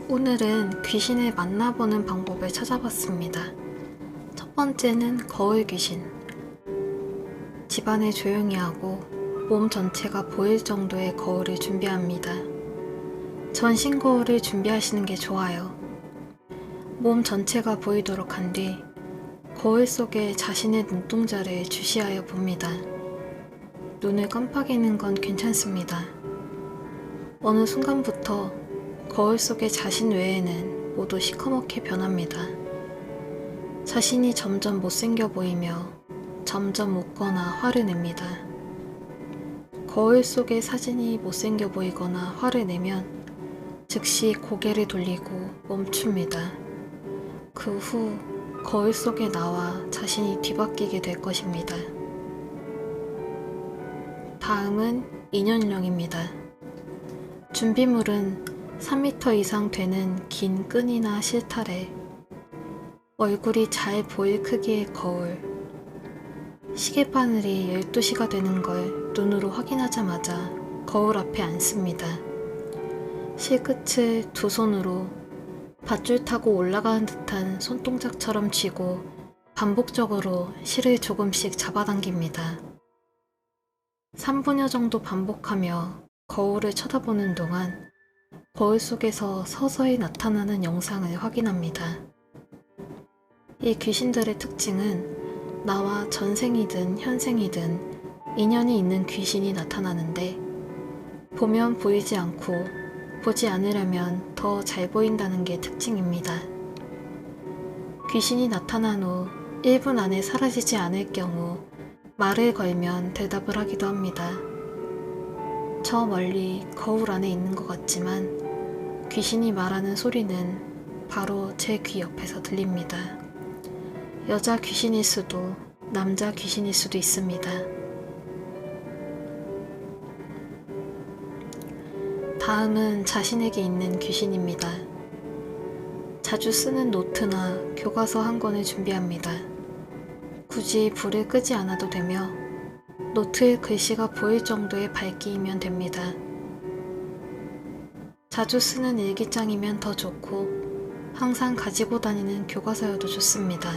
오늘은 귀신을 만나보는 방법을 찾아봤습니다. 첫 번째는 거울 귀신. 집안을 조용히 하고 몸 전체가 보일 정도의 거울을 준비합니다. 전신 거울을 준비하시는 게 좋아요. 몸 전체가 보이도록 한 뒤 거울 속에 자신의 눈동자를 주시하여 봅니다. 눈을 깜빡이는 건 괜찮습니다. 어느 순간부터 거울 속의 자신 외에는 모두 시커멓게 변합니다. 자신이 점점 못생겨 보이며 점점 웃거나 화를 냅니다. 거울 속의 사진이 못생겨 보이거나 화를 내면 즉시 고개를 돌리고 멈춥니다. 그 후 거울 속에 나와 자신이 뒤바뀌게 될 것입니다. 다음은 인연령입니다. 준비물은 3m 이상 되는 긴 끈이나 실타래, 얼굴이 잘 보일 크기의 거울, 시계바늘이 12시가 되는 걸 눈으로 확인하자마자 거울 앞에 앉습니다. 실끝을 두 손으로 밧줄 타고 올라가는 듯한 손동작처럼 쥐고 반복적으로 실을 조금씩 잡아당깁니다. 3분여 정도 반복하며 거울을 쳐다보는 동안 거울 속에서 서서히 나타나는 영상을 확인합니다. 이 귀신들의 특징은 나와 전생이든 현생이든 인연이 있는 귀신이 나타나는데 보면 보이지 않고 보지 않으려면 더 잘 보인다는 게 특징입니다. 귀신이 나타난 후 1분 안에 사라지지 않을 경우 말을 걸면 대답을 하기도 합니다. 저 멀리 거울 안에 있는 것 같지만 귀신이 말하는 소리는 바로 제 귀 옆에서 들립니다. 여자 귀신일 수도 남자 귀신일 수도 있습니다. 다음은 자신에게 있는 귀신입니다. 자주 쓰는 노트나 교과서 한 권을 준비합니다. 굳이 불을 끄지 않아도 되며 노트의 글씨가 보일 정도의 밝기이면 됩니다. 자주 쓰는 일기장이면 더 좋고 항상 가지고 다니는 교과서여도 좋습니다.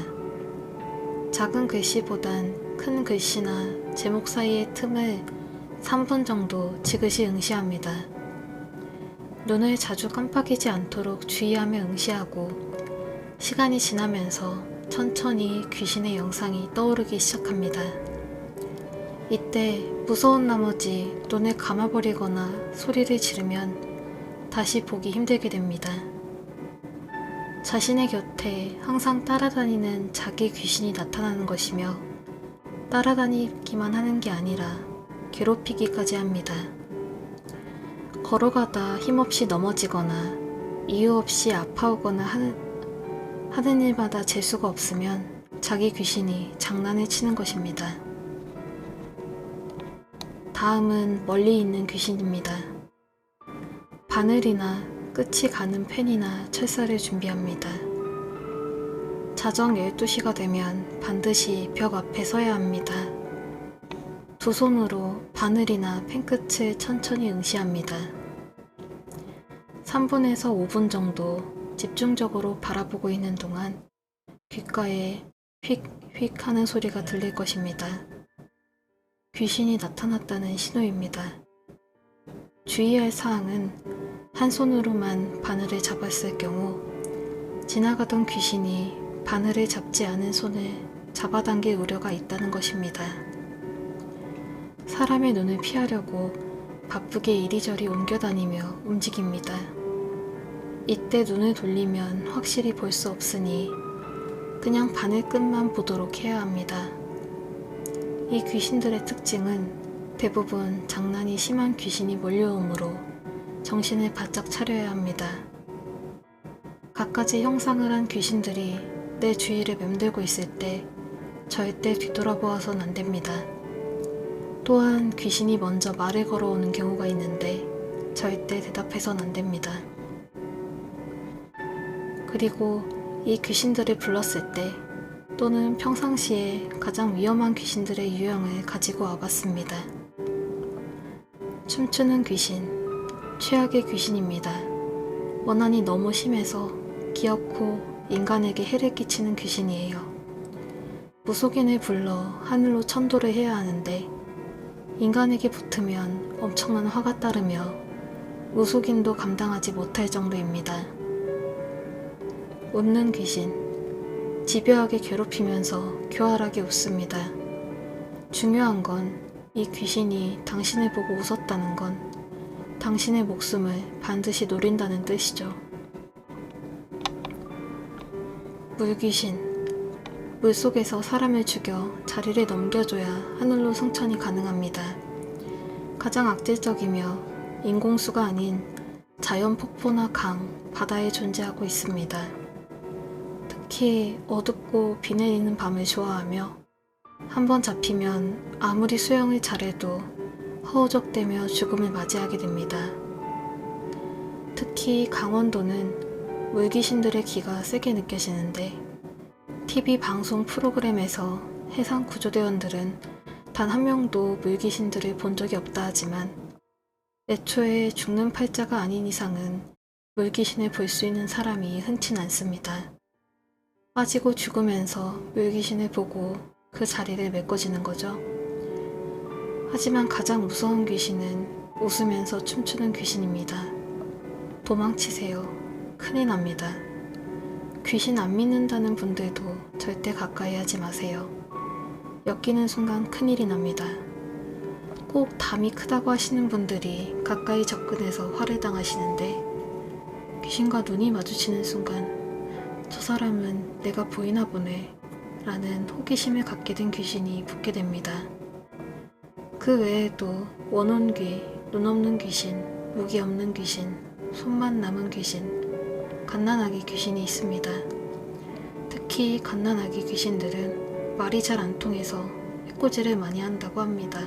작은 글씨보단 큰 글씨나 제목 사이의 틈을 3분 정도 지그시 응시합니다. 눈을 자주 깜빡이지 않도록 주의하며 응시하고 시간이 지나면서 천천히 귀신의 영상이 떠오르기 시작합니다. 이때 무서운 나머지 눈을 감아버리거나 소리를 지르면 다시 보기 힘들게 됩니다. 자신의 곁에 항상 따라다니는 자기 귀신이 나타나는 것이며 따라다니기만 하는 게 아니라 괴롭히기까지 합니다. 걸어가다 힘없이 넘어지거나 이유 없이 아파오거나 하는 일마다 재수가 없으면 자기 귀신이 장난을 치는 것입니다. 다음은 멀리 있는 귀신입니다. 바늘이나 끝이 가는 펜이나 철사를 준비합니다. 자정 12시가 되면 반드시 벽 앞에 서야 합니다. 두 손으로 바늘이나 펜 끝을 천천히 응시합니다. 3분에서 5분 정도 집중적으로 바라보고 있는 동안 귓가에 휙휙 하는 소리가 들릴 것입니다. 귀신이 나타났다는 신호입니다. 주의할 사항은 한 손으로만 바늘을 잡았을 경우 지나가던 귀신이 바늘을 잡지 않은 손을 잡아당길 우려가 있다는 것입니다. 사람의 눈을 피하려고 바쁘게 이리저리 옮겨다니며 움직입니다. 이때 눈을 돌리면 확실히 볼 수 없으니 그냥 바늘 끝만 보도록 해야 합니다. 이 귀신들의 특징은 대부분 장난이 심한 귀신이 몰려오므로 정신을 바짝 차려야 합니다. 갖가지 형상을 한 귀신들이 내 주위를 맴돌고 있을 때 절대 뒤돌아보아선 안 됩니다. 또한 귀신이 먼저 말을 걸어오는 경우가 있는데 절대 대답해선 안 됩니다. 그리고 이 귀신들을 불렀을 때 또는 평상시에 가장 위험한 귀신들의 유형을 가지고 와봤습니다. 춤추는 귀신, 최악의 귀신입니다. 원한이 너무 심해서 기어코 인간에게 해를 끼치는 귀신이에요. 무속인을 불러 하늘로 천도를 해야 하는데 인간에게 붙으면 엄청난 화가 따르며 무속인도 감당하지 못할 정도입니다. 웃는 귀신. 집요하게 괴롭히면서 교활하게 웃습니다. 중요한 건 이 귀신이 당신을 보고 웃었다는 건 당신의 목숨을 반드시 노린다는 뜻이죠. 물귀신. 물속에서 사람을 죽여 자리를 넘겨줘야 하늘로 승천이 가능합니다. 가장 악질적이며 인공수가 아닌 자연 폭포나 강, 바다에 존재하고 있습니다. 특히 어둡고 비 내리는 밤을 좋아하며 한번 잡히면 아무리 수영을 잘해도 허우적대며 죽음을 맞이하게 됩니다. 특히 강원도는 물귀신들의 기가 세게 느껴지는데 TV 방송 프로그램에서 해상 구조대원들은 단 한 명도 물귀신들을 본 적이 없다 하지만 애초에 죽는 팔자가 아닌 이상은 물귀신을 볼 수 있는 사람이 흔치 않습니다. 빠지고 죽으면서 물귀신을 보고 그 자리를 메꿔지는 거죠. 하지만 가장 무서운 귀신은 웃으면서 춤추는 귀신입니다. 도망치세요. 큰일 납니다. 귀신 안 믿는다는 분들도 절대 가까이 하지 마세요. 엮이는 순간 큰일이 납니다. 꼭 담이 크다고 하시는 분들이 가까이 접근해서 화를 당하시는데 귀신과 눈이 마주치는 순간 저 사람은 내가 보이나 보네 라는 호기심을 갖게 된 귀신이 붙게 됩니다. 그 외에도 원혼귀, 눈 없는 귀신, 무기 없는 귀신, 손만 남은 귀신, 갓난아기 귀신이 있습니다. 특히 갓난아기 귀신들은 말이 잘 안 통해서 해코지를 많이 한다고 합니다.